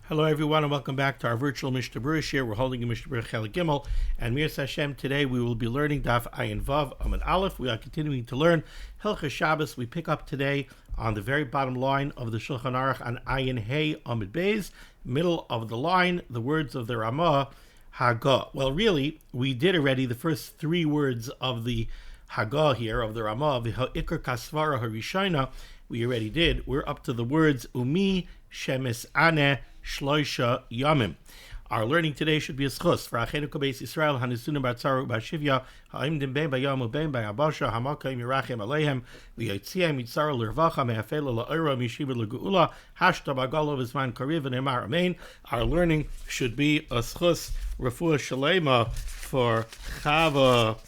Hello everyone and welcome back to our virtual Mishnah Berurah here. We're holding a Mishnah Berurah Chelik Gimel, and Mir Hashem today we will be learning Daf Ayin Vav Amud Aleph. We are continuing to learn Hilchos Shabbos. We pick up today on the very bottom line of the Shulchan Aruch on Ayin Hey Amud Beis, middle of the line, the words of the Ramah Hagah. Well, really, we did already the first three words of the Hagah here of the Ramah, the Ha'ikar Kasvara Harishayna. We already did. We're up to the words Umi Shemes Aneh Shloisha Yamim. Our learning today should be a schus for Achenu Beis Yisrael Hanisunim Batzaru Bashivya Ha'imdim Ben Bayamu Ben Bayabasha Hamakayim Yerachem Aleihem V'Yotziam Yitzaru L'Rvacha Me'afela La'Ora Mishiva L'Geula Hashta Bagalo V'Zman Kariv V'Nemar Amen. Our learning should be a schus Refuah Shalema for Chava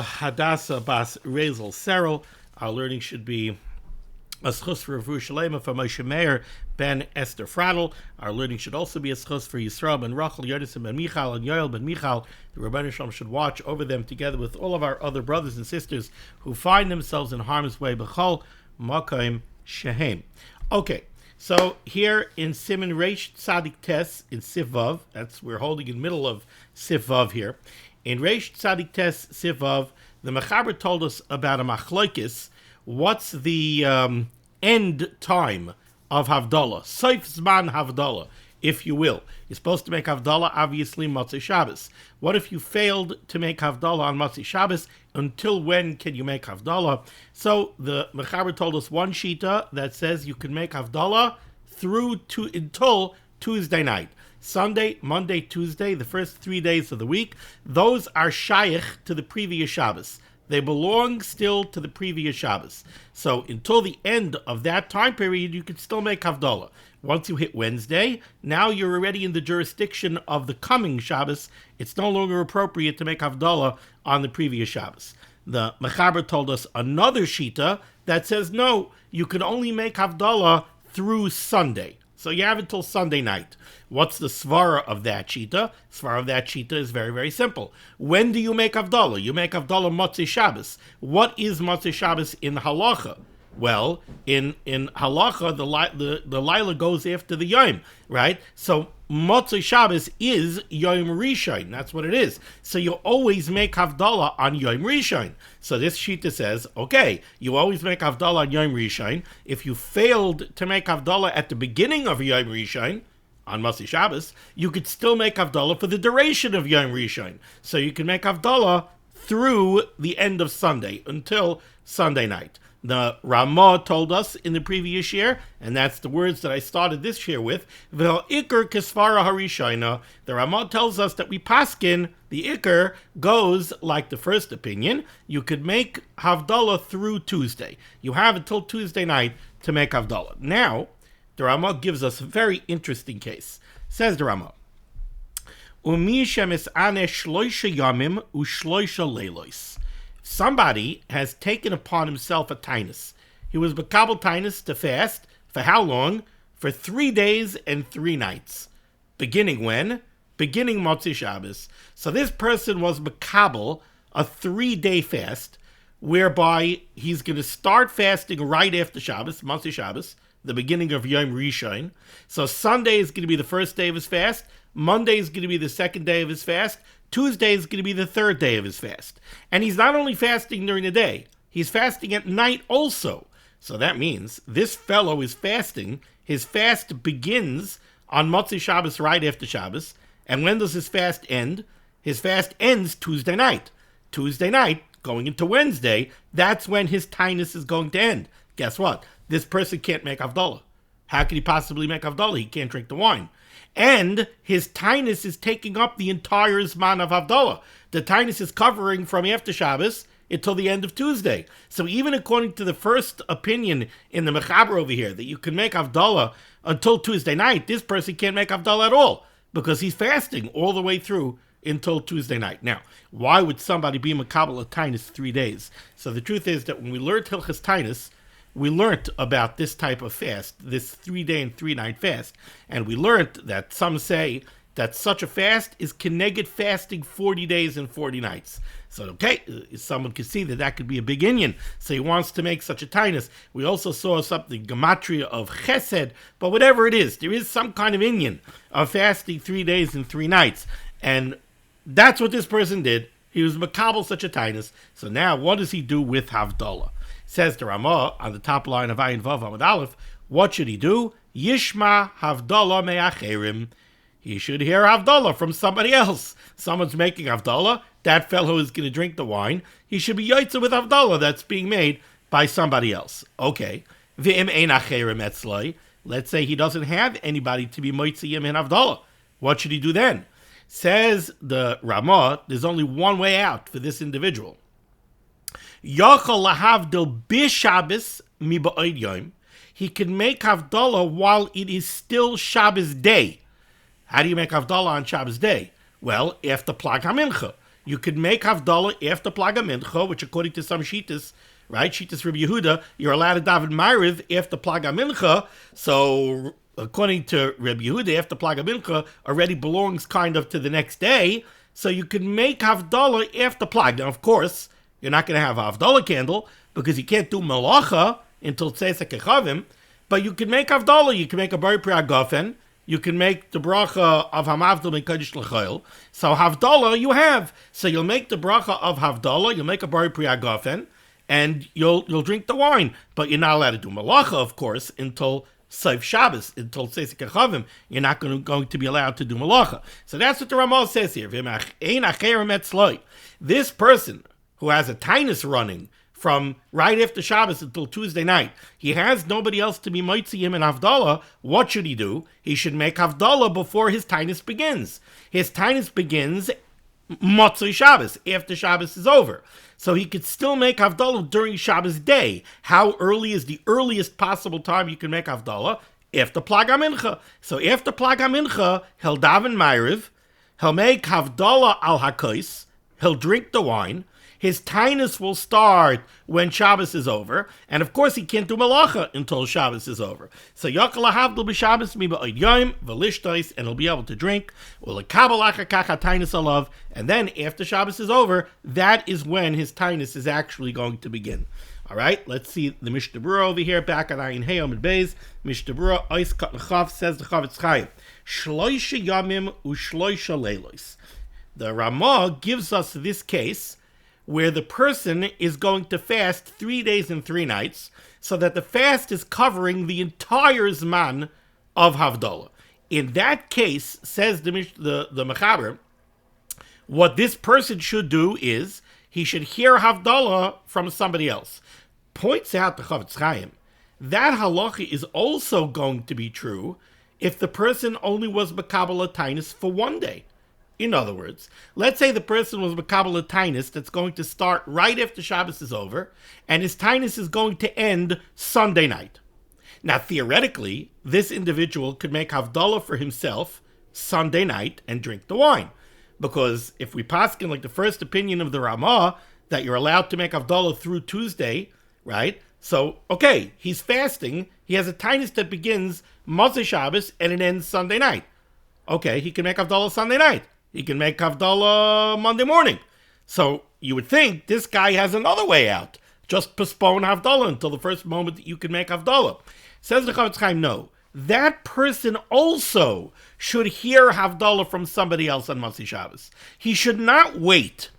Hadassah Bas Rezel Serel. Our learning should be a schus for Refuah Shalema for Moshe Meir ben Esther Fradel. Our learning should also be a schus for Yisrael ben Rachel, Yodesim ben Michal, and Yoel ben Michal. The Rebbeinu Shalom should watch over them together with all of our other brothers and sisters who find themselves in harm's way. B'chol Makom Shehem. Okay, so here in Siman Reish Tzadik Tes in Sif Vav, we're holding in the middle of Sif Vav here. In Reish Tzadik Tes Sif Vav, the Mechaber told us about a machlokes. What's the end time of Havdalah? Seif Zman Havdalah, if you will. You're supposed to make Havdalah, obviously, Motzei Shabbos. What if you failed to make Havdalah on Motzei Shabbos? Until when can you make Havdalah? So the Mechaber told us one shita that says you can make Havdalah until Tuesday night. Sunday, Monday, Tuesday, the first 3 days of the week, those are shaykh to the previous Shabbos. They belong still to the previous Shabbos. So until the end of that time period, you can still make Havdalah. Once you hit Wednesday, now you're already in the jurisdiction of the coming Shabbos. It's no longer appropriate to make Havdalah on the previous Shabbos. The Mechaber told us another shita that says, no, you can only make Havdalah through Sunday. So you have until Sunday night. What's the svara of that shita? Svara of that shita is very, very simple. When do you make Havdalah? You make Havdalah Motzei Shabbos. What is Motzei Shabbos in halacha? Well, in halacha, the Laila goes after the Yom, right? So Motzei Shabbos is Yom Rishon. That's what it is. So you always make Havdalah on Yom Rishon. So this shita says, okay, you always make Havdalah on Yom Rishon. If you failed to make Havdalah at the beginning of Yom Rishon, on Motzei Shabbos, you could still make Havdalah for the duration of Yom Rishon. So you can make Havdalah through the end of Sunday, until Sunday night. The Ramah told us in the previous year, and that's the words that I started this year with, V'ha'ikar kisvara harishayna. The Ramah tells us that we paskin, the ikar goes like the first opinion. You could make Havdalah through Tuesday. You have until Tuesday night to make Havdalah. Now, the Ramah gives us a very interesting case. Says the Ramah, Umi shemes aneh shloisha yamim u'shloisha leilos. Somebody has taken upon himself a tainus. He was bekabel tainus to fast. For how long? For 3 days and 3 nights. Beginning when? Beginning Motzei Shabbos. So this person was bekabel a 3-day fast, whereby he's going to start fasting right after Shabbos, Motzei Shabbos, the beginning of Yom Rishon. So Sunday is going to be the first day of his fast. Monday is going to be the second day of his fast. Tuesday is going to be the third day of his fast. And he's not only fasting during the day, he's fasting at night also. So that means this fellow is fasting. His fast begins on Motzei Shabbos right after Shabbos. And when does his fast end? His fast ends Tuesday night. Tuesday night, going into Wednesday, that's when his tainus is going to end. Guess what? This person can't make Havdalah. How can he possibly make Havdalah? He can't drink the wine. And his tainus is taking up the entire Zman of Havdalah. The tainus is covering from after Shabbos until the end of Tuesday. So even according to the first opinion in the Mechaber over here, that you can make Havdalah until Tuesday night, this person can't make Havdalah at all, because he's fasting all the way through until Tuesday night. Now, why would somebody be Mekabel a tainus 3 days? So the truth is that when we learned Hilchas Tainus, we learned about this type of fast, this 3-day and 3-night fast, and we learned that some say that such a fast is keneged fasting 40 days and 40 nights. So, okay, someone could see that that could be a big inyan. So he wants to make such a tinus. We also saw something, gematria of chesed, but whatever it is, there is some kind of inyan of fasting 3 days and 3 nights. And that's what this person did. He was makabel such a tinus. So now, what does he do with Havdalah? Says the Ramah on the top line of Ayin Vav Amud Aleph, what should he do? Yishma Havdalah me'acherim. He should hear Havdalah from somebody else. Someone's making Havdalah. That fellow is going to drink the wine. He should be yotze with Havdalah that's being made by somebody else. Okay. V'im ein acherim etzloi. Let's say he doesn't have anybody to be moitziyim in Havdalah. What should he do then? Says the Ramah, there's only one way out for this individual. Yachal lahavdil b'Shabbos mi ba'od yom. He can make Havdalah while it is still Shabbos day. How do you make Havdalah on Shabbos day? Well, after Plag HaMincha. You could make Havdalah after Plag HaMincha, which according to some Shittas, right, Shittas Rabbi Yehuda, you're allowed to daven Ma'ariv after Plag HaMincha. So, according to Rabbi Yehuda, after Plag HaMincha already belongs kind of to the next day. So you could make Havdalah after Plag. Now, of course, you're not going to have a Havdalah candle because you can't do Malacha until Tzesek Echavim. But you can make Havdalah. You can make a Bari Pri Agafen. You can make the bracha of Hamavdal and Kodesh L'Chayil. So Havdalah you have. So you'll make the bracha of Havdalah, you'll make a Bari Pri Agafen, and you'll drink the wine. But you're not allowed to do Malacha, of course, until Seif Shabbos, until Tzesek Echavim. You're not going to be allowed to do Malacha. So that's what the Ramah says here. This person who has a tinus running from right after Shabbos until Tuesday night, he has nobody else to be moitziyim in Havdalah. What should he do? He should make Havdalah before his tinus begins. His tinus begins Motzei Shabbos, after Shabbos is over. So he could still make Havdalah during Shabbos day. How early is the earliest possible time you can make Havdalah? After Plag HaMincha. So after Plag HaMincha, he'll daven Ma'ariv, he'll make Havdalah al HaKos, he'll drink the wine. His tinus will start when Shabbos is over, and of course he can't do Malacha until Shabbos is over. So Yachal Havdil b'Shabbos mi ba'od yom v'lishtois, and he'll be able to drink. U'lekabel achar kach tinus alav, and then after Shabbos is over, that is when his tinus is actually going to begin. All right, let's see the Mishnah Berurah over here, back at Ayin Hey Amud Beis. Mishnah Berurah Ois Kat L'Chav, says the Chavetz Chaim, Shloisha Yamim u'Shloisha Leilos. The Ramah gives us this case where the person is going to fast 3 days and 3 nights, so that the fast is covering the entire Zman of Havdalah. In that case, says the Mechaber, what this person should do is, he should hear Havdalah from somebody else. Points out the Chavetz Chaim, that halacha is also going to be true if the person only was Makabel Tinus for 1 day. In other words, let's say the person was Makabel a tinus that's going to start right after Shabbos is over, and his tinus is going to end Sunday night. Now, theoretically, this individual could make Havdalah for himself Sunday night and drink the wine. Because if we paskin like the first opinion of the Ramah, that you're allowed to make Havdalah through Tuesday, right? So, okay, he's fasting, he has a tinus that begins Motzei Shabbos and it ends Sunday night. Okay, he can make Havdalah Sunday night. He can make Havdalah Monday morning. So you would think this guy has another way out. Just postpone Havdalah until the first moment that you can make Havdalah. Says the Chavetz Chaim, no. That person also should hear Havdalah from somebody else on Motzei Shabbos. He should not wait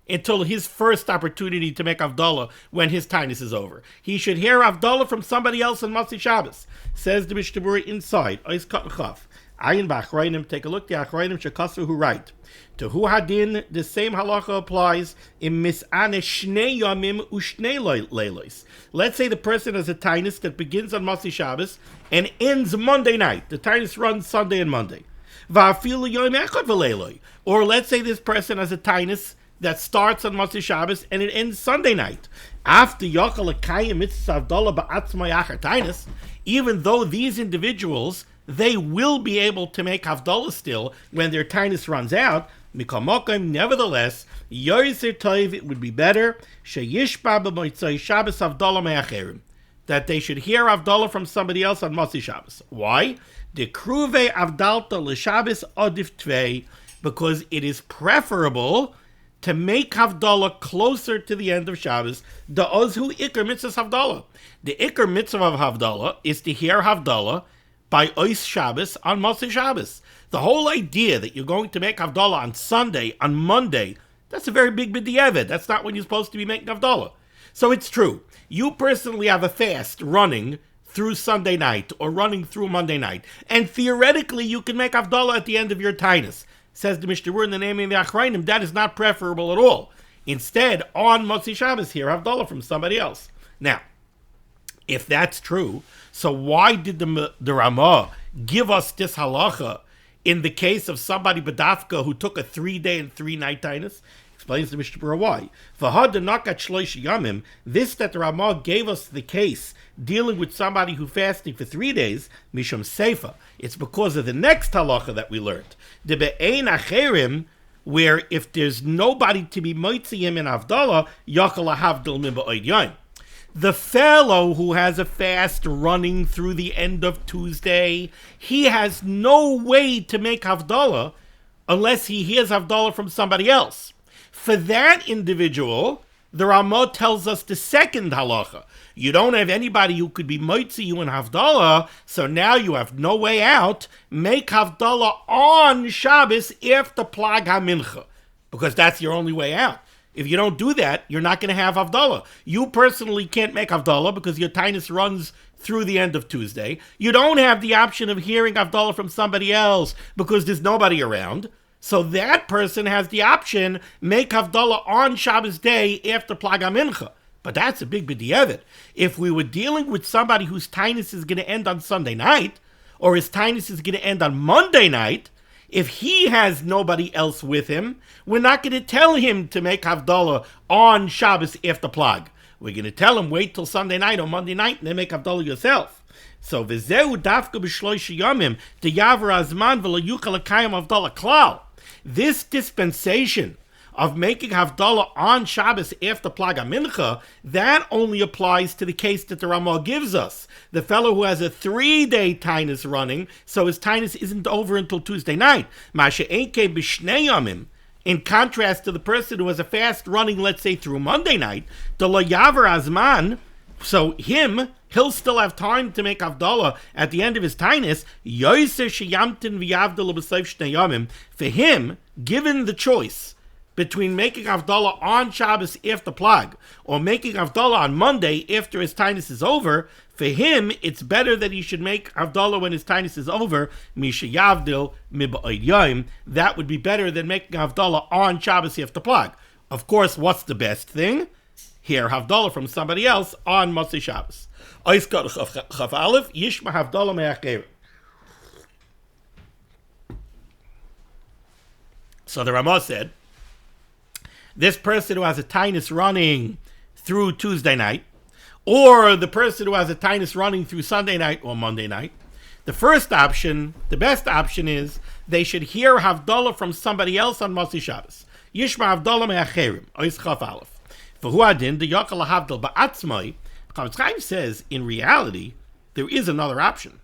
until his first opportunity to make Havdalah when his tinus is over. He should hear Havdalah from somebody else on Motzei Shabbos. Says the Mishnah Berurah inside. Ois Kat L'Chav. Ayin b'Achrayim, take a look. The Achrayim shekasu who write. To who hadin, the same halacha applies in mis'ane shnei yamim u'shnei leilos. Let's say the person has a tinus that begins on Motzei Shabbos and ends Monday night. The tinus runs Sunday and Monday. Va'afilu yom echad v'leiloi. Or let's say this person has a tinus that starts on Motzei Shabbos and it ends Sunday night. After Yachal Akayim Mitzvah Havdalah ba'atzmai achar tinus, even though these individuals, they will be able to make Havdalah still when their tinus runs out. Nevertheless, Yoyser Toiv, it would be better Sheyishba b'motzei Shabbos Havdalah me'acherim, that they should hear Havdalah from somebody else on Motzi Shabbos. Why? De kruve Avdalta l'Shabbos odif tvei, because it is preferable to make Havdalah closer to the end of Shabbos. The ozhu ikar mitzvah Havdalah. The ikar mitzvah of Havdalah is to hear Havdalah by Ois Shabbos on Motzi Shabbos. The whole idea that you're going to make Havdalah on Sunday, on Monday, that's a very big b'diavad. That's not when you're supposed to be making Havdalah. So it's true. You personally have a fast running through Sunday night or running through Monday night. And theoretically, you can make Havdalah at the end of your tainus. Says the Mishnah Berurah in the name of the Achrayim, that is not preferable at all. Instead, on Motzi Shabbos, hear Havdalah from somebody else. Now, if that's true, so why did the Ramah give us this halacha in the case of somebody Badafka who took a 3-day and 3-night tainus? Explains the Mishnah Berurah why. This that the Ramah gave us the case dealing with somebody who fasting for 3 days, Mishum Seifa. It's because of the next halacha that we learned. The Be'ein Acherim, where if there's nobody to be moitzi him in Havdalah, Yachal Havdal Min Ba'od Yom. The fellow who has a fast running through the end of Tuesday, he has no way to make Havdalah unless he hears Havdalah from somebody else. For that individual, the Ramah tells us the second halacha. You don't have anybody who could be moitzi you in Havdalah, so now you have no way out. Make Havdalah on Shabbos after Plag HaMincha, because that's your only way out. If you don't do that, you're not going to have Havdalah. You personally can't make Havdalah because your tainus runs through the end of Tuesday. You don't have the option of hearing Havdalah from somebody else because there's nobody around. So that person has the option, make Havdalah on Shabbos day after Plag HaMincha. But that's a big b'diavad. If we were dealing with somebody whose tainus is going to end on Sunday night, or his tainus is going to end on Monday night, if he has nobody else with him, we're not going to tell him to make Havdalah on Shabbos after Plag. We're going to tell him, wait till Sunday night or Monday night and then make Havdalah yourself. So, v'zeu dafka b'shloish yomim, the yavar azman v'lo yuchal l'kayim Havdalah klal. This dispensation of making Havdalah on Shabbos after Plag HaMincha, that only applies to the case that the Ramah gives us. The fellow who has a 3-day tainus running, so his tainus isn't over until Tuesday night. Masha enke b'shnei yomim. In contrast to the person who has a fast running, let's say, through Monday night, the lo yavar azman, so he'll still have time to make Havdalah at the end of his tainus. For him, given the choice between making Havdalah on Shabbos after Plag or making Havdalah on Monday after his tainus is over, for him, it's better that he should make Havdalah when his tainus is over. Misha Yavdil Mi Ba'od Yom. That would be better than making Havdalah on Shabbos after Plag. Of course, what's the best thing? Hear Havdalah from somebody else on Motzi Shabbos. Chaf Aleph, Yishma Havdalah Me'acherim. So the Ramah said, this person who has a tainus running through Tuesday night, or the person who has a tainus running through Sunday night or Monday night, the first option, the best option is they should hear Havdalah from somebody else on Motzi Shabbos. Yishma Havdalah Me'acherim. Ois Chaf Aleph. For who adin the Yakal Havdal Ba'atzmai, Chavetz Chaim says, in reality, there is another option.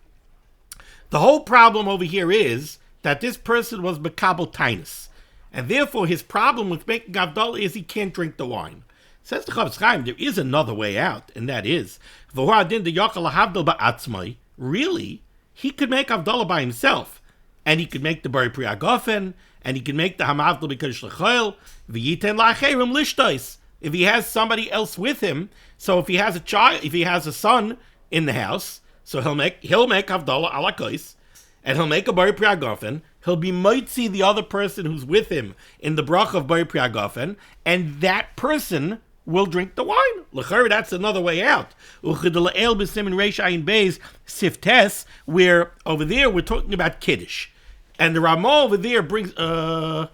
The whole problem over here is that this person was Mekabel tainus, and therefore his problem with making Havdalah is he can't drink the wine. Says the Chavetz Chaim, there is another way out, and that is, for who adin the Yakal Havdal Ba'atzmai, really, he could make Havdalah by himself, and he could make the Bari Pri Agofen, and he could make the Hamavdal B'Kodesh L'Choil, V'yiten La'acherim Lishtois. If he has somebody else with him, so if he has a child, if he has a son in the house, so he'll make Havdalah ala kois, and he'll make a Bari Pri Agofen. He'll be moitzi the other person who's with him in the bracha of Bari Pri Agofen, and that person will drink the wine. L'chari, that's another way out. Uchidala'el b'simin reish ayin beis siftes, where over there we're talking about kiddush, and the Ramah over there brings I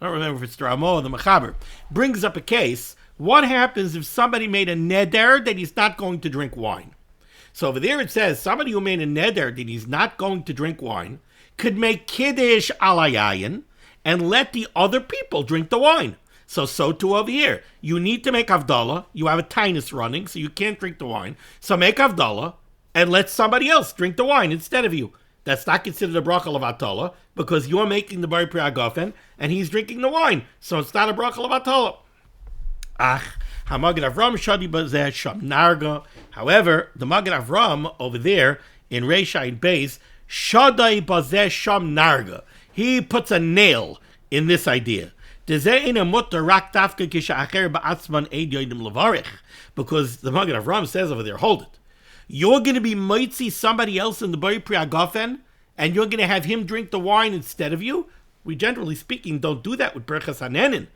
don't remember if it's the Ramah or the Mechaber, brings up a case. What happens if somebody made a neder that he's not going to drink wine? So over there it says somebody who made a neder that he's not going to drink wine could make kiddush alayayin and let the other people drink the wine. So too over here. You need to make Havdalah. You have a tinus running, so you can't drink the wine. So make Havdalah and let somebody else drink the wine instead of you. That's not considered a bracha of Hatola because you're making the Bar Pri Agafen and he's drinking the wine. So it's not a bracha of Hatola. Hamagid Avram Shadi Bazeh Sham Narga. However, the Magid Avram over there in Reisha Beis, Shadai Bazeh Sham Narga. He puts a nail in this idea. Because the Magid Avram says over there, hold it. You're going to be mitzi somebody else in the Bar Pri Agafen, and you're going to have him drink the wine instead of you? We generally speaking don't do that with Berchas Hanenin,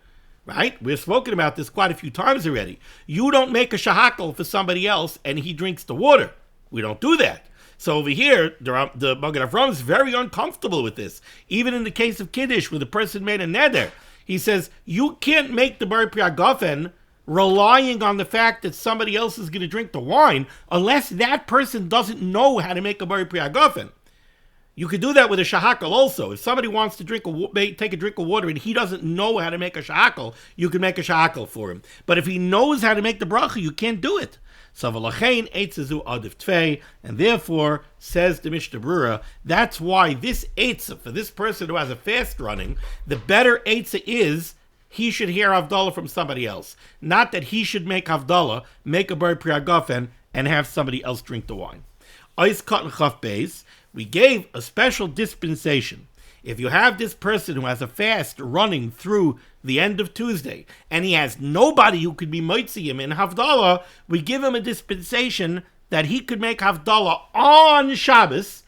right? We've spoken about this quite a few times already. You don't make a shahakal for somebody else and he drinks the water. We don't do that. So over here, the Magid Avram is very uncomfortable with this. Even in the case of Kiddush, where the person made a neder, he says, you can't make the Bar Pri Agafen relying on the fact that somebody else is going to drink the wine unless that person doesn't know how to make a Bar Pri Agafen. You could do that with a shahakal also. If somebody wants to take a drink of water and he doesn't know how to make a shahakal, you can make a shahakal for him. But if he knows how to make the bracha, you can't do it. So v'lachein eitzazu adif tvei, and therefore, says the Mishnah Berurah, that's why this eitzah, for this person who has a fast running, the better eitzah is he should hear Havdalah from somebody else. Not that he should make Havdalah, make a Bar Pri Agafen, and have somebody else drink the wine. Ois Katan Chaf Beis, we gave a special dispensation. If you have this person who has a fast running through the end of Tuesday, and he has nobody who could be mitzi him in Havdalah, we give him a dispensation that he could make Havdalah on Shabbos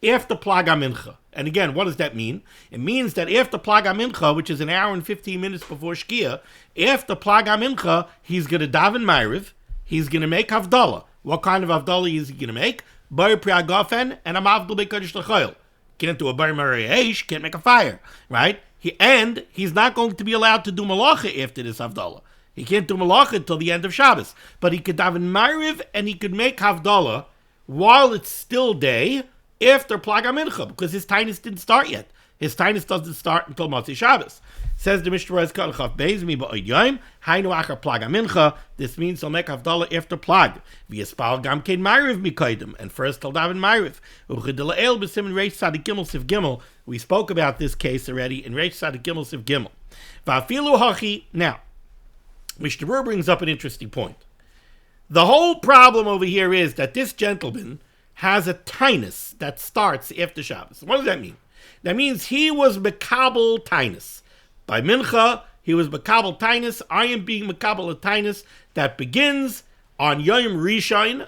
after Plag HaMincha. And again, what does that mean? It means that after Plag HaMincha, which is an hour and 15 minutes before Shkia, after Plag HaMincha, he's going to daven Ma'ariv, he's going to make Havdalah. What kind of Havdalah is he going to make? Bar Pri Agafen and a Mavdal Bekodesh L'Chayil. Can't do a Bar Mari'esh, can't make a fire, right? He's not going to be allowed to do Malacha after this Havdalah. He can't do Malacha until the end of Shabbos. But he could daven Ma'ariv and he could make Havdalah while it's still day, after Plag HaMincha, because his tainus didn't start yet. His tainus doesn't start until Motzei Shabbos. Says the Mishnah Berurah, Hainu achar Plag HaMincha. This means he'll make Havdalah after Plag. V'yispal gam kein Ma'ariv mikodim, and first he'll daven Ma'ariv. Uchidila'el b'simin Reish Tzadik Gimel Siv Gimel. We spoke about this case already in Reish Tzadik Gimel Siv Gimel. Va'afilu hachi. Now, Mishnah Berurah brings up an interesting point. The whole problem over here is that this gentleman has a tainus that starts after Shabbos. What does that mean? That means he was Mekabel tainus. By Mincha, he was Mekabel tainus. I am being Mekabel a tainus that begins on Yom Rishon,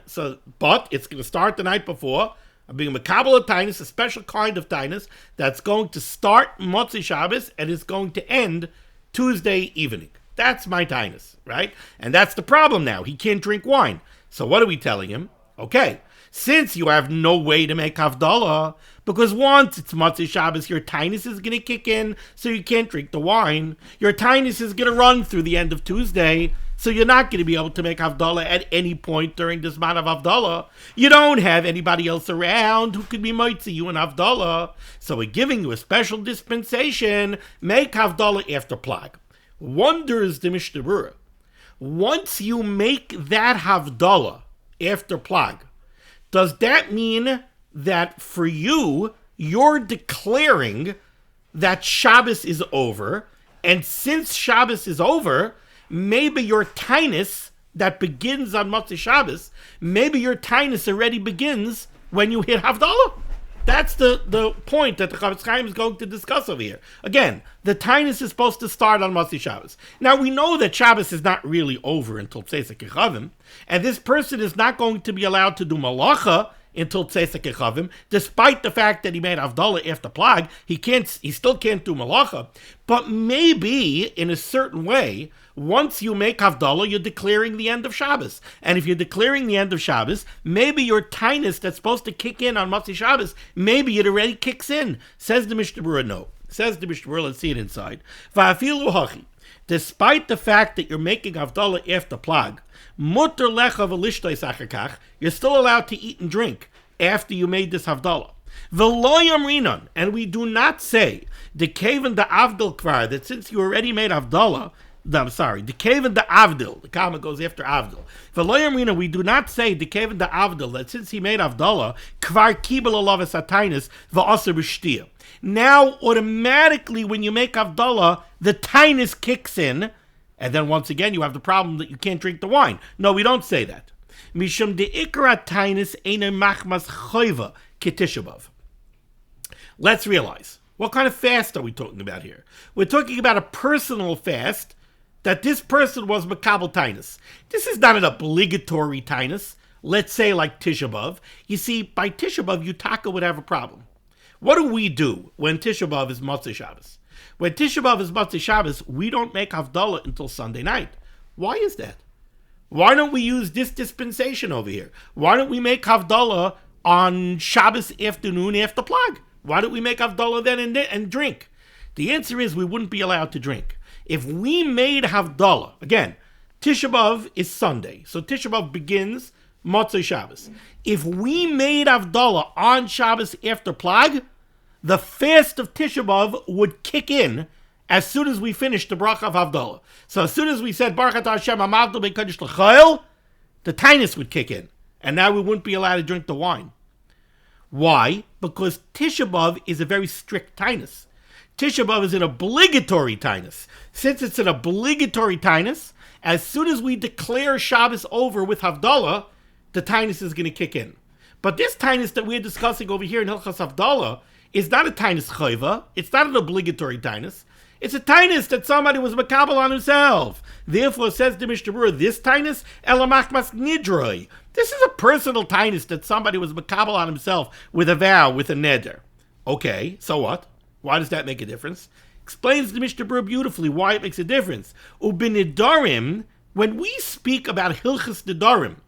but it's going to start the night before. I'm being Mekabel a tainus, a special kind of tainus that's going to start Motzei Shabbos and is going to end Tuesday evening. That's my tainus, right? And that's the problem now. He can't drink wine. So what are we telling him? Okay, since you have no way to make Havdalah, because once it's Motzei Shabbos, your tainus is going to kick in, so you can't drink the wine. Your tainus is going to run through the end of Tuesday, so you're not going to be able to make Havdalah at any point during this month of Havdalah. You don't have anybody else around who could be mitzi you in Havdalah, so we're giving you a special dispensation. Make Havdalah after Plag. Wonders the Mishnah Berurah. Once you make that Havdalah after Plag, does that mean that for you, you're declaring that Shabbos is over, and since Shabbos is over, maybe your tainus that begins on Motzei Shabbos, maybe your tainus already begins when you hit Havdalah? That's the point that the Chavetz Chaim is going to discuss over here. Again, the tainus is supposed to start on Motzei Shabbos. Now, we know that Shabbos is not really over until Tzeitzei Kechavim, and this person is not going to be allowed to do Malacha until Tzeitzei Kechavim, despite the fact that he made Havdalah after Plag. He still can't do Malacha. But maybe, in a certain way, once you make Havdalah, you're declaring the end of Shabbos. And if you're declaring the end of Shabbos, maybe your tainus that's supposed to kick in on Motzei Shabbos, maybe it already kicks in. Says the Mishnah Berurah, no. Says the Mishnah Berurah, let's see it inside. Va'afilu hachi. Despite the fact that you're making Havdalah after Plag, mutter lecha v'lishtois achar kach, you're still allowed to eat and drink after you made this Havdalah. V'lo yamrinon, and we do not say, the kaven the avdal kvar, that since you already made Havdalah, No, I'm sorry. The Kaven the Avdil. The comma goes after Avdil. For Loyamrina, we do not say the Kaven the Avdil that since he made Avdallah, Kvar Kibel Alav Satainis Va'aser B'Shtia. Now, automatically, when you make Avdallah, the Tainus kicks in, and then once again, you have the problem that you can't drink the wine. No, we don't say that. Mishum de Ikra Tainus Eine Machmas Choiva Kitishabav. Let's realize, what kind of fast are we talking about here? We're talking about a personal fast that this person was Makabel Tainus. This is not an obligatory Tainus, let's say like Tisha B'Av. You see, by Tisha B'Av, Yutaka would have a problem. What do we do when Tisha B'Av is Motzei Shabbos? When Tisha B'Av is Motzei Shabbos, we don't make Havdalah until Sunday night. Why is that? Why don't we use this dispensation over here? Why don't we make Havdalah on Shabbos afternoon after Plag? Why don't we make Havdalah then and drink? The answer is we wouldn't be allowed to drink. If we made Havdalah, again, Tisha B'Av is Sunday, so Tisha B'Av begins Motzei Shabbos. If we made Havdalah on Shabbos after Plag, the fast of Tisha B'Av would kick in as soon as we finished the bracha of Havdalah. So as soon as we said Baruch Atah Hashem Hamavdil Be'Kodesh L'Chayil, the Tainus would kick in, and now we wouldn't be allowed to drink the wine. Why? Because Tisha B'Av is a very strict Tainus. Tisha B'Av is an obligatory Tainus. Since it's an obligatory Tainus, as soon as we declare Shabbos over with Havdalah, the Tainus is going to kick in. But this Tainus that we're discussing over here in Hilchas Havdalah is not a Tainus Chayva. It's not an obligatory Tainus. It's a Tainus that somebody was makabel on himself. Therefore, says the Mishnah Berurah, this Tainus, elamachmas nidroi. This is a personal Tainus that somebody was makabel on himself with a vow, with a neder. Okay, so what? Why does that make a difference? Explains the Mishnah Berurah beautifully why it makes a difference. Ubinidarim, when we speak about Hilchas Nidarim,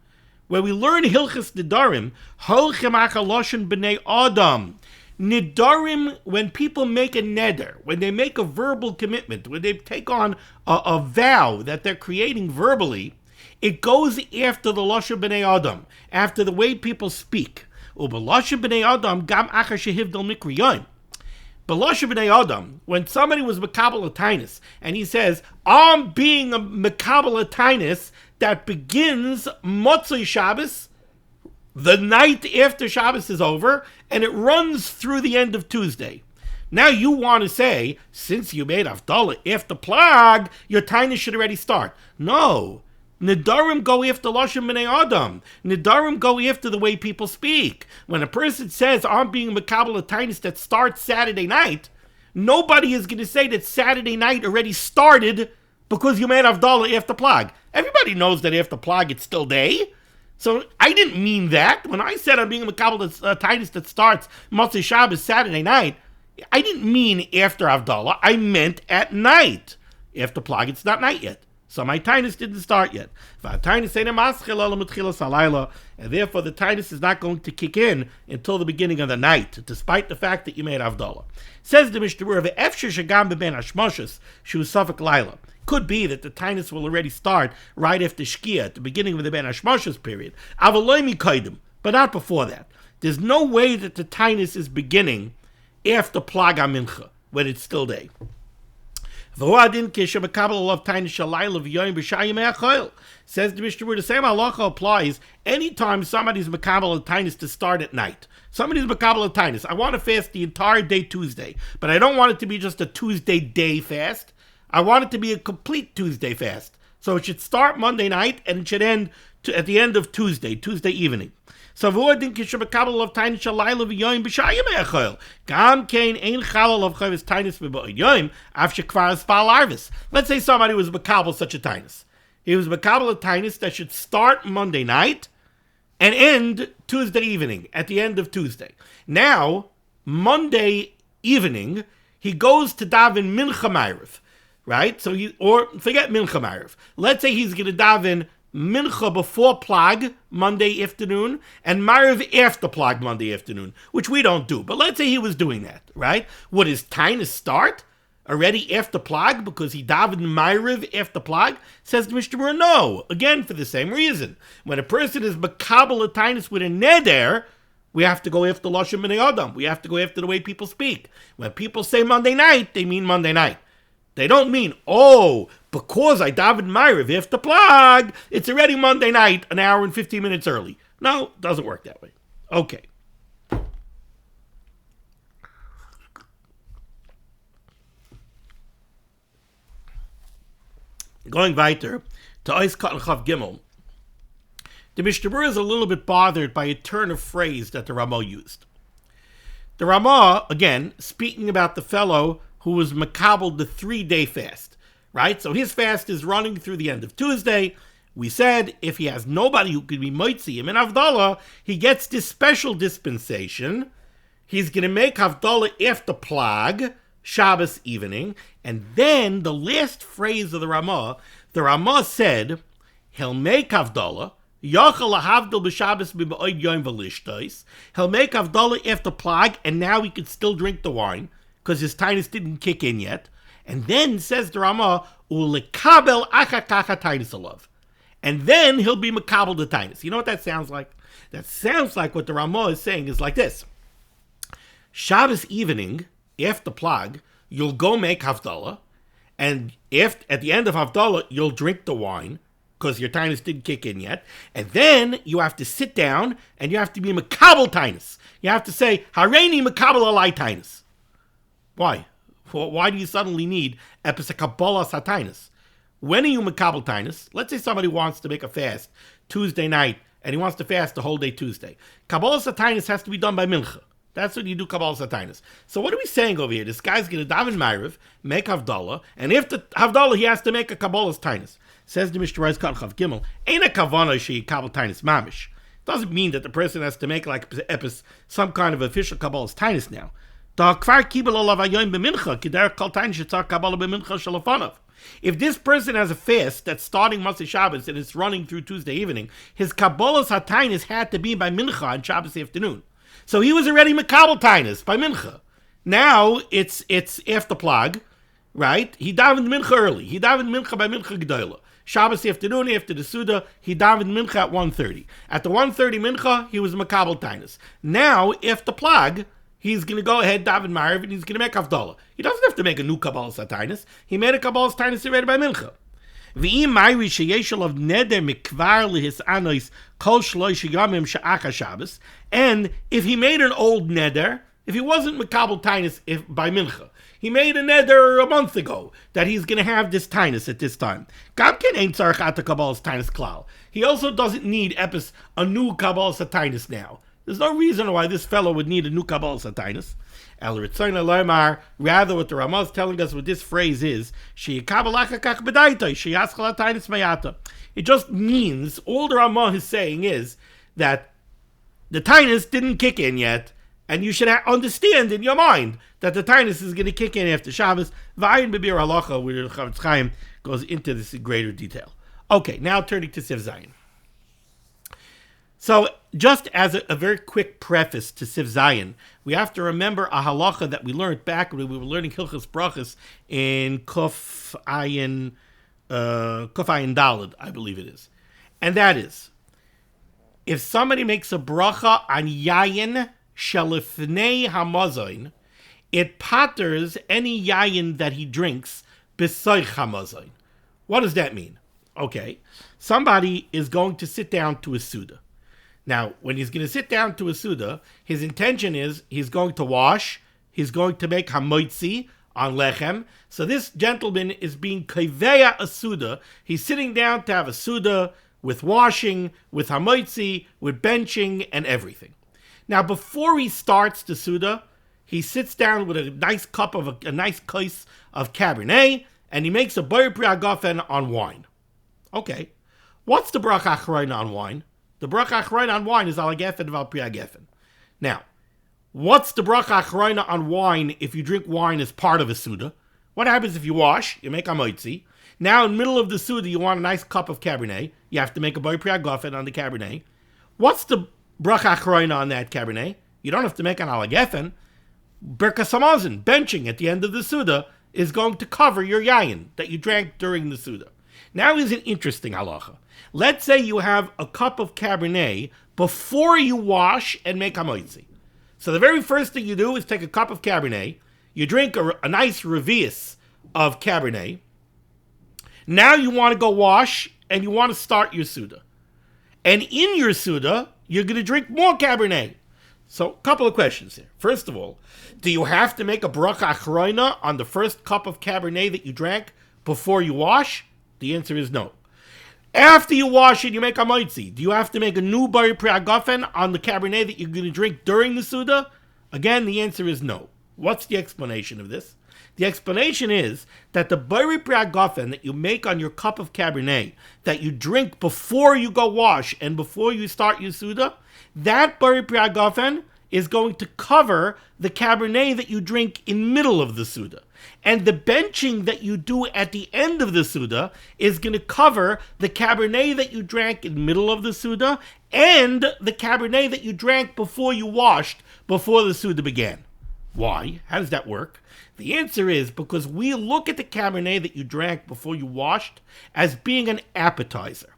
when we learn Hilchas Nidarim, Holchem achaloshen b'nei Adam. Nidarim, when people make a neder, when they make a verbal commitment, when they take on a vow that they're creating verbally, it goes after the Lashon b'nei Adam, after the way people speak. U'b'Lashon b'nei Adam gam achar shehivdal mikri yoim. B'Lashon b'nei Adam, when somebody was Makabel a Tainus, and he says, I'm being a Makabel a Tainus that begins Motzei Shabbos, the night after Shabbos is over, and it runs through the end of Tuesday. Now you want to say, since you made Havdalah after Plag, your Tainus should already start. No. Nidarim go after Lashon b'nei Adam. Nidarim go after the way people speak. When a person says, I'm being Makabel a Tainus that starts Saturday night, nobody is going to say that Saturday night already started because you made Havdalah after Plag. Everybody knows that after Plag it's still day. So I didn't mean that. When I said I'm being Makabel a Tainus that starts Motzei Shabbos Saturday night, I didn't mean after Havdalah. I meant at night. After Plag, it's not night yet. So my Tainus didn't start yet. And therefore the Tainus is not going to kick in until the beginning of the night, despite the fact that you made Havdalah. Says the Mishnah Berurah, could be that the Tainus will already start right after Shkia, at the beginning of the Ben Hashmoshes period. But not before that. There's no way that the Tainus is beginning after Plag HaMincha, when it's still day. Says the Mishnah Berurah, the same halacha applies anytime somebody's makabel a tainus to start at night. Somebody's makabel a tainus. I want to fast the entire day Tuesday, but I don't want it to be just a Tuesday day fast. I want it to be a complete Tuesday fast. So it should start Monday night and it should end at the end of Tuesday evening. So let's say somebody was makabel such a tainus. He was makabel a tainus that should start Monday night and end Tuesday evening, at the end of Tuesday. Now, Monday evening, he goes to daven mincha ma'ariv, right? So forget mincha ma'ariv. Let's say he's going to daven mincha before Plag Monday afternoon and Ma'ariv after Plag Monday afternoon, which we don't do. But let's say he was doing that, right? Would his tainus start already after Plag because he davened Ma'ariv after Plag? Says the Mishnah Berurah, no. Again, for the same reason. When a person is makabel a tainus with a neder, we have to go after Lashon b'nei Adam. We have to go after the way people speak. When people say Monday night, they mean Monday night. They don't mean, oh, because I davened Ma'ariv if the plug, it's already Monday night, an hour and 15 minutes early. No, it doesn't work that way. Okay. Going weiter to Eis Katan Chav Gimel, the Mishnah Berurah is a little bit bothered by a turn of phrase that the Ramah used. The Ramah, again, speaking about the fellow who was makabel the 3-day fast, right? So his fast is running through the end of Tuesday. We said if he has nobody who could be moitzi him in Havdalah, he gets this special dispensation. He's going to make Havdalah after Plag, Shabbos evening, and then the last phrase of the Ramah said, he'll make Havdalah, Yachal Havdal b'Shabbos b'Ba'od Yom v'Lishtos. He'll make Havdalah after Plag, and now he could still drink the wine because his tinus didn't kick in yet. And then says the Ramah, U'lekabel achakacha tinus alav, and then he'll be makabel the tinus. You know what that sounds like? That sounds like what the Ramah is saying is like this: Shabbos evening after Plag, you'll go make Havdalah, and at the end of Havdalah, you'll drink the wine because your tinus didn't kick in yet, and then you have to sit down and you have to be makabel tinus. You have to say Hareini makabel alai tinus. Why? Why do you suddenly need episakabola satinus? When are you makabel tinus? Let's say somebody wants to make a fast Tuesday night and he wants to fast the whole day Tuesday. Kabbalah satinus has to be done by mincha. That's when you do Kabbalah Satinus. So what are we saying over here? This guy's going to daven Ma'ariv, make Havdalah, and if the Havdalah, he has to make a Kabbalah Satinus. Says the Mishnah Berurah Chav Gimel, ain't a kavana she Kabbalah Satinus mamish. Doesn't mean that the person has to make like some kind of official Kabbalah Satinus now. If this person has a fast that's starting Motzei Shabbos and it's running through Tuesday evening, his Kabbalah Satinus had to be by mincha on Shabbos afternoon. So he was already makabel tinus by mincha. Now it's after Plag, right? He davened mincha early. He davened mincha by mincha gedola. Shabbos afternoon after the Suda, he davened mincha at 1:30. At the 1:30 mincha, he was makabel tinus. Now after Plag, he's going to go ahead, daven Ma'ariv, and he's going to make Havdalah. He doesn't have to make a new Kabbalah Satinus. He made a Kabbalah Satinus already by mincha. V'im ma'iri sheyeshel of neder mikvar lihis anois kol shloish yomim she'acha Shabbos. And if he made an old neder, if he wasn't makabel tinus by mincha, he made a neder a month ago that he's going to have this tinus at this time. Gamken ain't tzarich ata Kabbalah Satinus klal. He also doesn't need a new Kabbalah Satinus now. There's no reason why this fellow would need a new Kabbalah Satinus. Rather, what the Ramah is telling us with this phrase is, it just means, all the Ramah is saying is that the tinus didn't kick in yet, and you should understand in your mind that the tinus is going to kick in after Shabbos. V'ayin b'bir halacha, where the Chavetz Chaim goes into this in greater detail. Okay, now turning to Siv Zayin. So, just as a very quick preface to Siv Zayin, we have to remember a halacha that we learned back when we were learning Hilchos Brachos in Kuf Ayin Daled, I believe it is. And that is, if somebody makes a bracha on Yayin Shalifnei Hamazayin, it patters any Yayin that he drinks B'soich Hamazayin. What does that mean? Okay, somebody is going to sit down to a Suda. Now, when he's going to sit down to a Suda, his intention is he's going to wash, he's going to make hamoitzi on lechem. So this gentleman is being kaveya a Suda. He's sitting down to have a Suda with washing, with hamoitzi, with benching, and everything. Now, before he starts the Suda, he sits down with a nice cup of a nice kais of Cabernet, and he makes a boyer pri hagafen on wine. Okay, what's the bracha achrayna on wine? The bracha achrayna on wine is al hagefen val pri hagefen. Now, what's the bracha achrayna on wine if you drink wine as part of a Suda? What happens if you wash, you make a moitzi. Now, in the middle of the Suda, you want a nice cup of Cabernet. You have to make a boyer pri hagefen on the Cabernet. What's the bracha achrayna on that Cabernet? You don't have to make an al hagefen. Birkas hamazon, benching at the end of the Suda, is going to cover your yayin that you drank during the Suda. Now is an interesting halacha. Let's say you have a cup of Cabernet before you wash and make hamoitzi. So the very first thing you do is take a cup of Cabernet, you drink a nice revius of Cabernet. Now you want to go wash and you want to start your Suda. And in your Suda, you're going to drink more Cabernet. So, a couple of questions here. First of all, do you have to make a bracha achroina on the first cup of Cabernet that you drank before you wash? The answer is no. After you wash it, you make a moitzi. Do you have to make a new bari priagafen on the Cabernet that you're going to drink during the Suda? Again, the answer is no. What's the explanation of this? The explanation is that the bari priagafen that you make on your cup of Cabernet, that you drink before you go wash and before you start your Suda, that bari priagafen is going to cover the Cabernet that you drink in middle of the Suda. And the benching that you do at the end of the Suda is going to cover the Cabernet that you drank in middle of the Suda and the Cabernet that you drank before you washed, before the Suda began. Why? How does that work? The answer is because we look at the Cabernet that you drank before you washed as being an appetizer.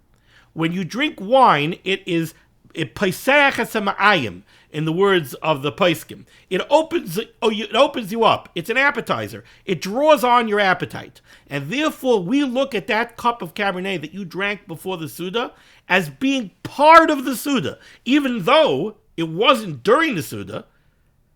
When you drink wine, it is Paisach HaSamayim, in the words of the Paiskim. It opens you up. It's an appetizer. It draws on your appetite. And therefore, we look at that cup of Cabernet that you drank before the Suda as being part of the Suda, even though it wasn't during the Suda.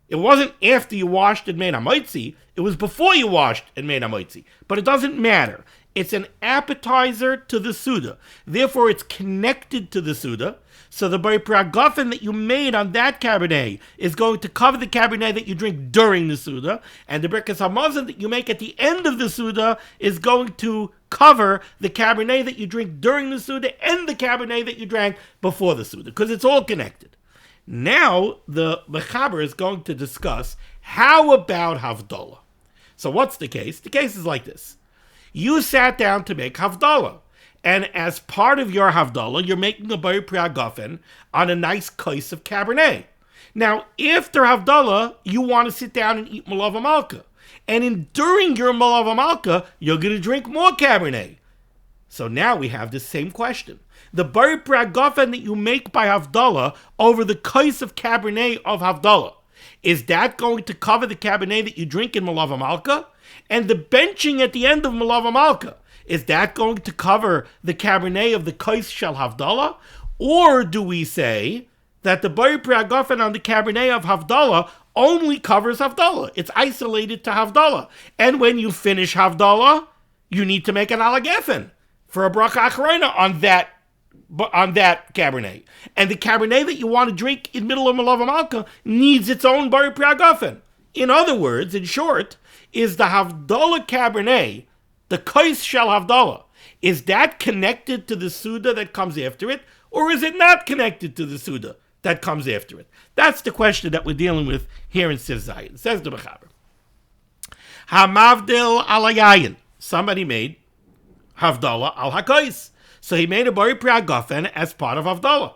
It wasn't after you washed and made a moitzi. It was before you washed and made a moitzi. But it doesn't matter. It's an appetizer to the Suda. Therefore, it's connected to the Suda. So the bari priagafen that you made on that Cabernet is going to cover the Cabernet that you drink during the Suda. And the Birkas Hamazon that you make at the end of the Suda is going to cover the Cabernet that you drink during the Suda and the Cabernet that you drank before the Suda. Because it's all connected. Now, the Mechaber is going to discuss how about Havdalah. So what's the case? The case is like this. You sat down to make Havdalah. And as part of your Havdalah, you're making a bari priagafen on a nice kais of Cabernet. Now, after Havdalah, you want to sit down and eat Malav Malka. And during your Malav Malka, you're going to drink more Cabernet. So now we have the same question. The bari priagafen that you make by Havdalah over the kais of Cabernet of Havdalah, is that going to cover the Cabernet that you drink in Malav Malka? And the benching at the end of Malav Malka, is that going to cover the Cabernet of the kais shel Havdalah? Or do we say that the bari priagafen on the Cabernet of Havdalah only covers Havdalah? It's isolated to Havdalah. And when you finish Havdalah, you need to make an alagefen for a bracha achroina on that Cabernet. And the Cabernet that you want to drink in middle of Malav Malka needs its own bari priagafen. In other words, in short, is the Havdalah Cabernet, the kais shel Havdalah, is that connected to the Suda that comes after it, or is it not connected to the Suda that comes after it? That's the question that we're dealing with here in Siv Zayin. Says the Mechaber. Hamavdil alayayin. Somebody made Havdalah al hakais. So he made a bari priagafen as part of Havdalah.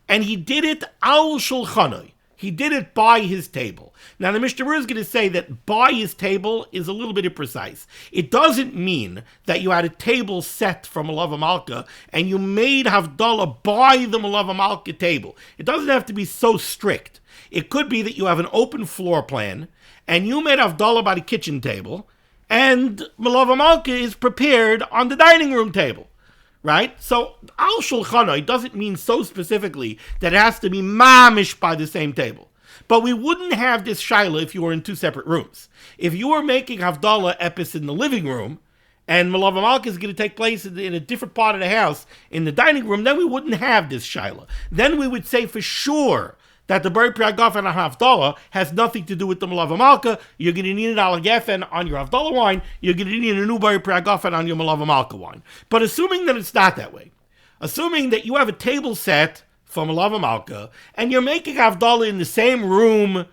And he did it al shulchanoi. He did it by his table. Now, the Mishnah Berurah is going to say that by his table is a little bit imprecise. It doesn't mean that you had a table set from Malav Malka and you made Havdalah by the Malav Malka table. It doesn't have to be so strict. It could be that you have an open floor plan and you made Havdalah by the kitchen table and Malav Malka is prepared on the dining room table. Right? So, al shulchanoi doesn't mean so specifically that it has to be mamish by the same table. But we wouldn't have this shaila if you were in two separate rooms. If you were making Havdalah epis in the living room, and Malav Malka is going to take place in a different part of the house, in the dining room, then we wouldn't have this shaila. Then we would say for sure that the bari priagafen on Havdalah has nothing to do with the Malav Malka. You're going to need an alagefen on your Havdalah wine. You're going to need a new bari priagafen on your Malav Malka wine. But assuming that it's not that way, assuming that you have a table set for Malav Malka, and you're making Havdalah in the same room,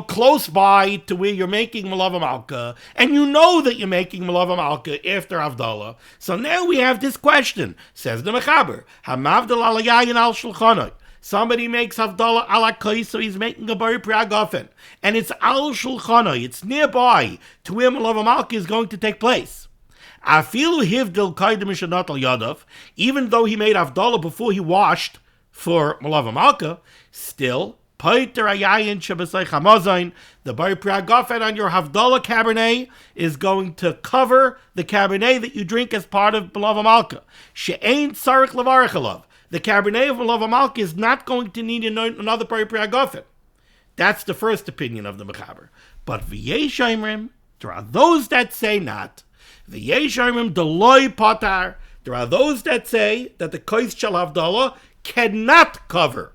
close by to where you're making Malav Malka, and you know that you're making Malav Malka after Havdalah. So now we have this question, says the Mechaber, Hamavdil alayayin al shulchanoi. Somebody makes Havdalah ala kais, so he's making a bari priagafen. And it's al shulchanoi, it's nearby to where Malav Malka is going to take place. Afilu hivdil kaidem mishanat al yadav, even though he made Havdalah before he washed for Malav Malka, still, Poiter Ayayin Shabasai Chamazain, the Bar Priagofen on your Havdalah Cabernet is going to cover the Cabernet that you drink as part of B'lav Malka. She'ain Sarich Levarich Alav. The Cabernet of B'lav Malka is not going to need another Bar Priagofen. That's the first opinion of the Mechaber. But V'yesh Imrim, there are those that say not. V'yesh Imrim Deloy Patar. There are those that say that the Kois Shel Havdalah cannot cover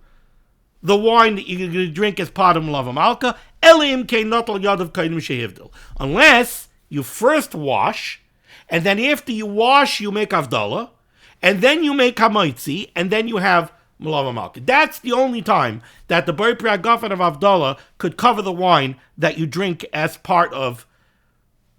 the wine that you're going to drink as part of Malav Malka, Elim Ke Notal Yadav Kaidim Shehivdil. Unless you first wash, and then after you wash, you make Havdalah, and then you make Hamaitzi, and then you have Malav Malka. That's the only time that the Bar Priagofen of Havdalah could cover the wine that you drink as part of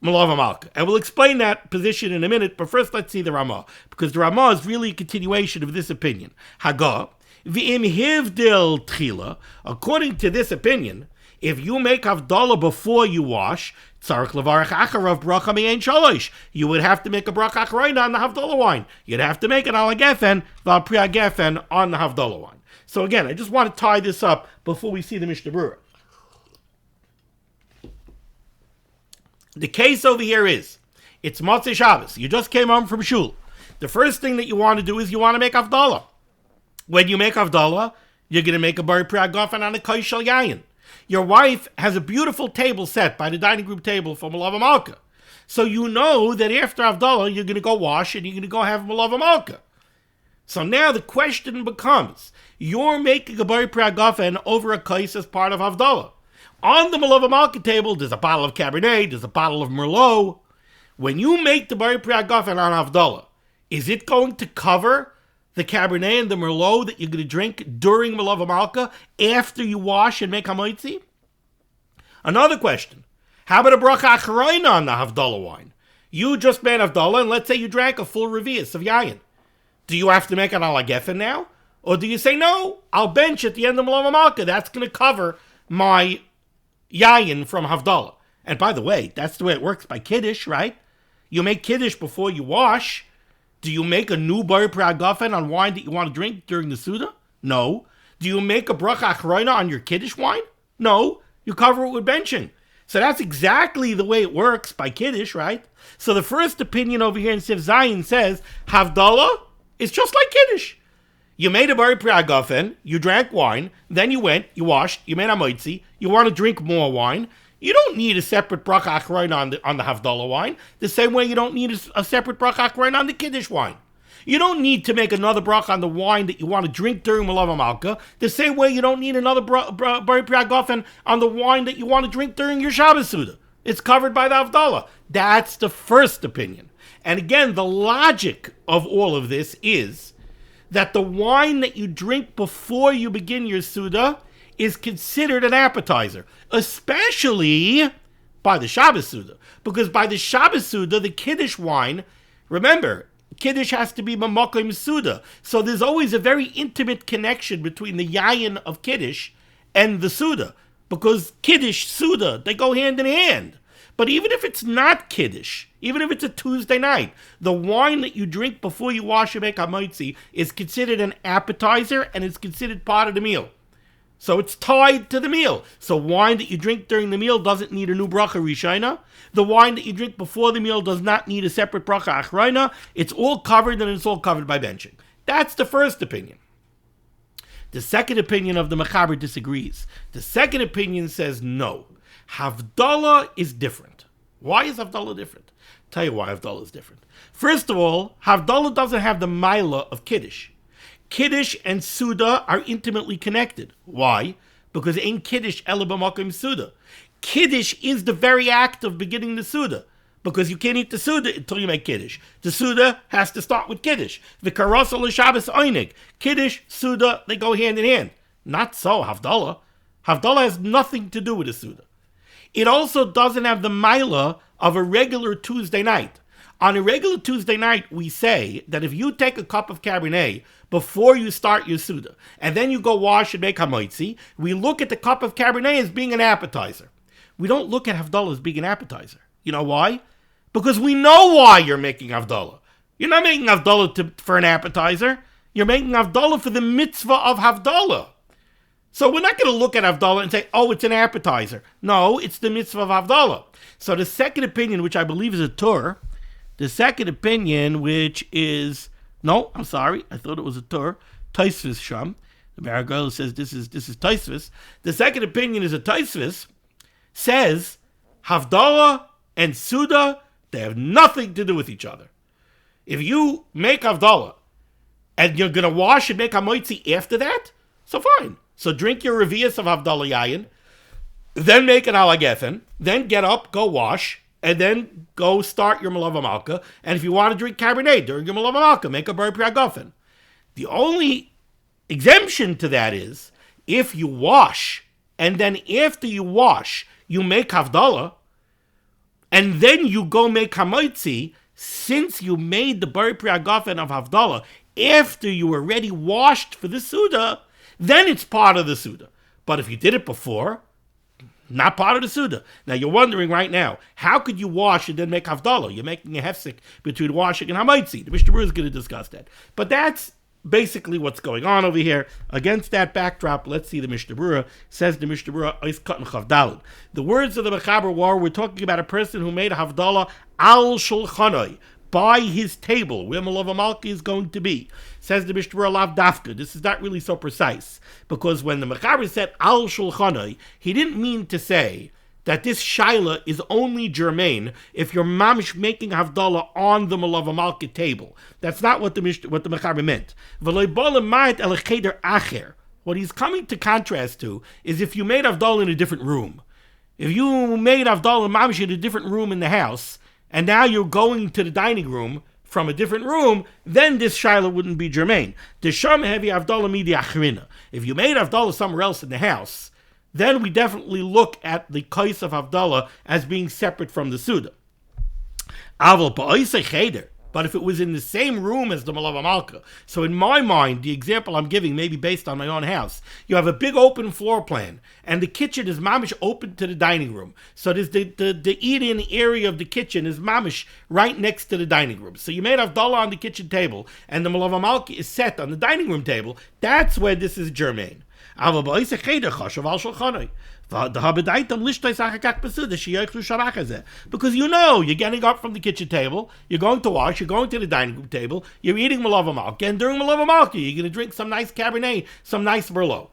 Malav Malka. And we'll explain that position in a minute, but first let's see the Ramah, because the Ramah is really a continuation of this opinion. Hagah, V'im hivdil tchila, according to this opinion, if you make Havdalah before you wash, tzarich levarach acharav bracha me'ein shalosh, you would have to make a bracha acharayna on the Havdalah wine. You'd have to make an ala gefen, val priya gefen on the Havdalah wine. So again, I just want to tie this up before we see the Mishnah Berurah. The case over here is, it's Motzei Shabbos. You just came home from shul. The first thing that you want to do is you want to make Havdalah. When you make Havdalah, you're going to make a Bar Priagofen on a Kois Shel Yayin. Your wife has a beautiful table set by the dining room table for Malav Malka. So you know that after Havdalah, you're going to go wash and you're going to go have Malav Malka. So now the question becomes, you're making a Bar Priagofen over a Kois as part of Havdalah. On the Malav Malka table, there's a bottle of Cabernet, there's a bottle of Merlot. When you make the Bar Priagofen on Havdalah, is it going to cover the Cabernet and the Merlot that you're going to drink during Malav Malka after you wash and make Hamaitzi? Another question. How about a bracha acharayna on the Havdalah wine? You just made Havdalah, and let's say you drank a full revius of yayin. Do you have to make an ala gefen now? Or do you say, no, I'll bench at the end of Malav Malka. That's going to cover my yayin from Havdalah. And by the way, that's the way it works by Kiddush, right? You make Kiddush before you wash. Do you make a new Bar Priagofen on wine that you want to drink during the Suda? No. Do you make a bracha acharayna on your Kiddush wine? No. You cover it with benching. So that's exactly the way it works by Kiddush, right? So the first opinion over here in Siv Zayin says, Havdalah is just like Kiddush. You made a Bar Priagofen, you drank wine, then you went, you washed, you made a moitzi, you want to drink more wine. You don't need a separate bracha acharayna on the Havdalah wine, the same way you don't need a separate bracha acharayna on the Kiddush wine. You don't need to make another bracha on the wine that you want to drink during Malav Malka, the same way you don't need another Bar Priagofen on the wine that you want to drink during your Shabbos Suda. It's covered by the Havdalah. That's the first opinion. And again, the logic of all of this is that the wine that you drink before you begin your Suda is considered an appetizer, especially by the Shabbos Suda. Because by the Shabbos Suda, the Kiddush wine, remember, Kiddush has to be Mamokim Suda. So there's always a very intimate connection between the Yayin of Kiddush and the Suda. Because Kiddush, Suda, they go hand in hand. But even if it's not Kiddush, even if it's a Tuesday night, the wine that you drink before you wash and make Hamaitzi is considered an appetizer and it's considered part of the meal. So it's tied to the meal. So wine that you drink during the meal doesn't need a new bracha rishayna. The wine that you drink before the meal does not need a separate bracha achrayna. It's all covered and it's all covered by benching. That's the first opinion. The second opinion of the Mechaber disagrees. The second opinion says no. Havdalah is different. Why is Havdalah different? I'll tell you why Havdalah is different. First of all, Havdalah doesn't have the milah of Kiddush. Kiddush and Suda are intimately connected. Why? Because ain't Kiddush ela b'makom Suda. Kiddush is the very act of beginning the Suda. Because you can't eat the Suda until you make Kiddush. The Suda has to start with Kiddush. The karasa l'Shabbos oinig. Kiddush, Suda, they go hand in hand. Not so, Havdalah. Havdalah has nothing to do with the Suda. It also doesn't have the milah of a regular Tuesday night. On a regular Tuesday night, we say that if you take a cup of Cabernet before you start your Suda, and then you go wash and make Hamaitzi, we look at the cup of Cabernet as being an appetizer. We don't look at Havdalah as being an appetizer. You know why? Because we know why you're making Havdalah. You're not making Havdalah for an appetizer. You're making Havdalah for the mitzvah of Havdalah. So we're not going to look at Havdalah and say, oh, it's an appetizer. No, it's the mitzvah of Havdalah. So the second opinion, which I believe is a Torah, the second opinion, which is, no, I'm sorry, I thought it was a Torah, Taisvis Sham. The Maragol says this is Taisvis. The second opinion is a Taisvis, says Havdalah and Suda, they have nothing to do with each other. If you make Havdalah and you're going to wash and make Hamoitzi after that, so fine. So drink your Revius of Havdalah Yayin, then make an Alagefen, then get up, go wash, and then go start your Malava Malka. And if you want to drink Cabernet during your Malava Malka, make a Bar Priagofen. The only exemption to that is if you wash, and then after you wash, you make Havdalah, and then you go make Hamoitzi, since you made the Bar Priagofen of Havdalah after you already washed for the Suda, then it's part of the Suda. But if you did it before, not part of the Suda. Now you're wondering right now, how could you wash and then make Havdalah? You're making a hefsek between washing and Hamaitzi. The Mishnah Berurah is going to discuss that. But that's basically what's going on over here. Against that backdrop, let's see the Mishnah Berurah. Says the Mishnah Berurah, Ois Katan Chavdalid. The words of the Mechaber war, we're talking about a person who made a Havdalah al shulchanoi, by his table, where Malava Malka is going to be. Says the Mishnah Berurah Lav Dafka. This is not really so precise, because when the Mechaber said al shulchanoi, he didn't mean to say that this shaila is only germane if you're mamish making Havdalah on the Malava Malka table. That's not what the Mechaber meant. What he's coming to contrast to is if you made Havdalah in a different room. If you made Havdalah mamish in a different room in the house, and now you're going to the dining room from a different room, then this shaila wouldn't be germane. If you made Havdalah somewhere else in the house, then we definitely look at the kais of Havdalah as being separate from the Suda. But if it was in the same room as the Malava Malka, so in my mind, the example I'm giving may be based on my own house. You have a big open floor plan, and the kitchen is mamish open to the dining room. So there's the eat-in area of the kitchen is mamish right next to the dining room. So you made Havdalah on the kitchen table, and the Malava Malka is set on the dining room table. That's where this is germane. Because you know you're getting up from the kitchen table, you're going to wash, you're going to the dining room table, you're eating Malava Malka, and during Malava Malka you're going to drink some nice Cabernet, some nice Merlot.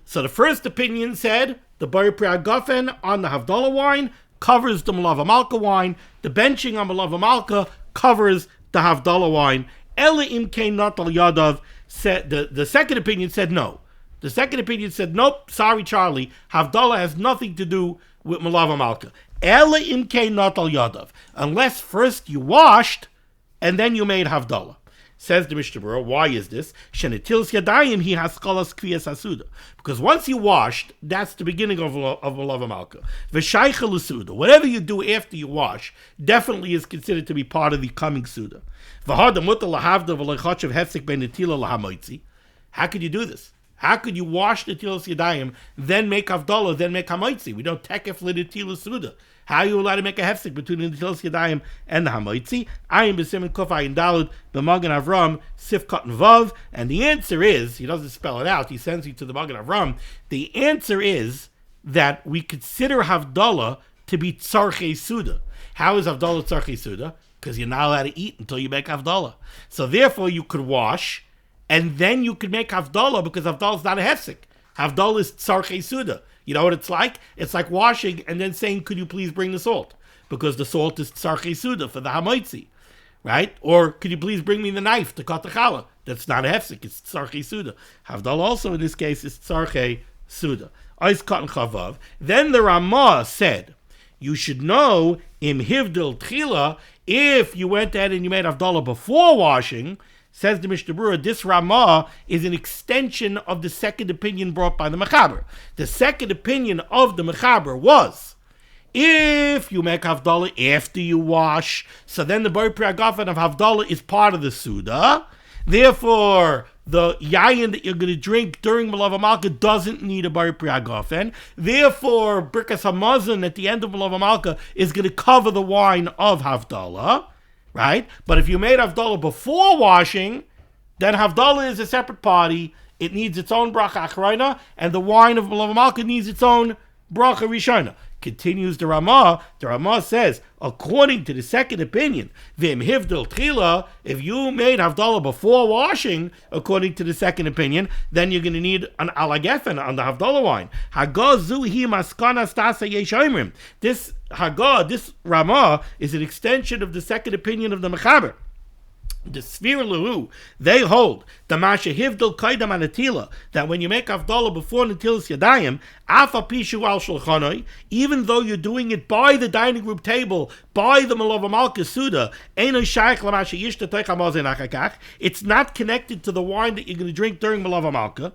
So the first opinion said the Bar Priagofen on the Havdalah wine covers the Malava Malka wine, the benching on Malava Malka covers the Havdalah wine. Ela imkein natal yadav. Said the second opinion said no. The second opinion said nope. Sorry, Charlie. Havdalah has nothing to do with Malava Malka. Ela imkein natal yadav. Unless first you washed and then you made Havdalah. Says the Mishnah Berurah, why is this? Shenetils yadayim hi haskalas kviyas hasuda. Because once you washed, that's the beginning of Malava Malka. V'shaycha l'suda. Whatever you do after you wash definitely is considered to be part of the coming suda. How could you do this? How could you wash the tilas yadayim, then make Havdalah, then make Hamaitzi? We don't tekef l'netilas suda. How are you allowed to make a hefsek between the tilas yadayim and the Hamaitzi? Ayin b'simin kuf ayin dalud b'magen Avram sif katan vav. And the answer is, he doesn't spell it out, he sends you to the magen Avram. The answer is that we consider Havdalah to be tzarchei suda. How is Havdalah tzarchei suda? Because you're not allowed to eat until you make Havdalah. So therefore you could wash, and then you could make Havdalah, because Havdalah is not a hefsek. Havdalah is tzarchei suda. You know what it's like? It's like washing and then saying, could you please bring the salt? Because the salt is tzarchei suda for the hamaitzi, right? Or could you please bring me the knife to cut the challah? That's not a hefsek, it's tzarchei suda. Havdalah also in this case is tzarchei suda. Ois katan chavav. Then the Ramah said, you should know, im hivdil tchila, if you went ahead and you made Havdalah before washing, says the Mishnah Berurah, this Ramah is an extension of the second opinion brought by the Mechaber. The second opinion of the Mechaber was, if you make Havdalah after you wash, so then the Bar Priagofen of Havdalah is part of the Suda. Therefore, the yayin that you're going to drink during Malava Malka doesn't need a Bar Priagofen. Therefore, Birkas Hamazon at the end of Malava Malka is going to cover the wine of Havdalah, right? But if you made Havdalah before washing, then Havdalah is a separate party. It needs its own bracha achrona, and the wine of Malav Malka needs its own bracha rishona. Continues the Ramah says, according to the second opinion, v'im hivdil tchila, if you made Havdalah before washing, according to the second opinion, then you're going to need an alagefen on the Havdalah wine. Hagazu hi maskana stasa yeshomrim. This Ramah is an extension of the second opinion of the Mechaber. The Sfir Lahu, they hold the Masha Hivdil Kaidam Anatila, that when you make Havdalah before Natilas Yadayim, Afa Pishu al Shulchanoi, even though you're doing it by the dining room table, by the Malava Malka Suda, it's not connected to the wine that you're going to drink during Malava Malka.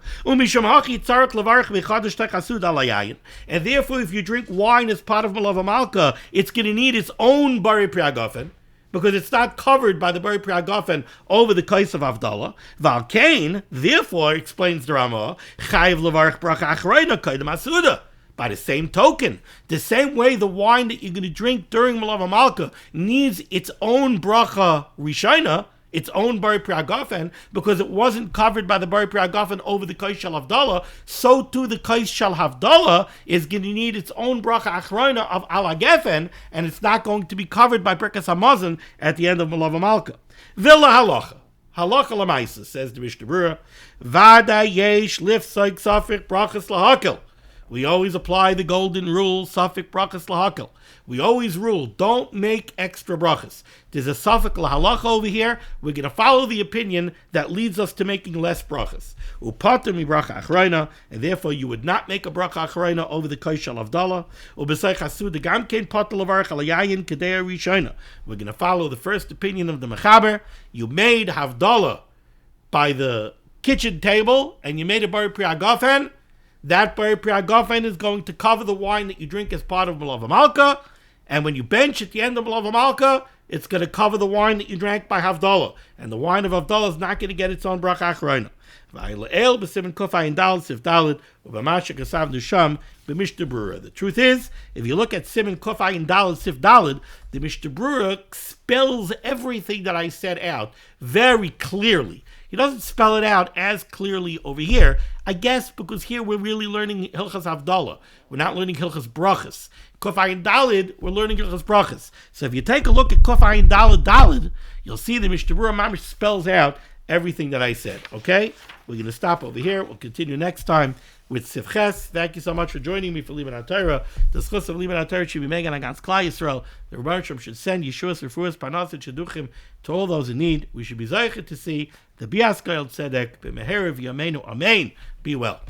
And therefore, if you drink wine as part of Malava Malka, it's going to need its own Bari Priagofen, because it's not covered by the Bari Priagofen over the Kais of Havdalah. Valkain, therefore, explains the Ramah, Chayiv Levarach Bracha Achrayna Kaidem Asuda. By the same token, the same way the wine that you're going to drink during Malava Malka needs its own Bracha Rishayna, its own Bari Priagofen, because it wasn't covered by the Bari Priagofen over the Kais Shal Havdalah, so too the Kais Shal Havdalah is going to need its own Bracha Achrona of Alagefen, and it's not going to be covered by Birkas Hamazon at the end of Malava Malka. Villa Halacha. Halacha Lamaisa, says the Mishnah Berurah, Vada Yesh Lif Saik Safik Brachas Lahakil. We always apply the golden rule, Safik Brachas Lahakil. We always rule, don't make extra brachas. There's a Safik Lahalacha over here. We're going to follow the opinion that leads us to making less brachas. Upater mi bracha achrayna, and therefore you would not make a bracha achrayna over the Kais Shal Havdalah. Ubesay chasuda gam kein pater levarach al yayin kedei rishona. We're going to follow the first opinion of the Mechaber. You made Havdalah by the kitchen table, and you made a Bari Priagofen. That Bari Priagofen is going to cover the wine that you drink as part of Malava Malka, and when you bench at the end of Malava Malka, it's going to cover the wine that you drank by Havdalah, and the wine of Havdalah is not going to get its own bracha achrona. The truth is, if you look at Siman Kofayin Dalad Sif Dalad, the Mishnah Berurah spells everything that I said out very clearly. He doesn't spell it out as clearly over here, I guess because here we're really learning Hilchas Havdalah. We're not learning Hilchas Brachas. Kofayin Dalad, we're learning Hilchas Brachas. So if you take a look at Kofayin Dalad Dalad, you'll see the Mishnah Berurah Mamish spells out everything that I said. Okay? We're going to stop over here. We'll continue next time with Sivches. Thank you so much for joining me for limud HaTorah. The schus of limud HaTorah should be made against Klal Yisrael. The Rebbe Shem should send Yeshuas, Refuas, Parnas, and Shidduchim to all those in need. We should be zeicher to see the Bias Goyal Tzedek, B'meherav Yameinu. Amen. Be well.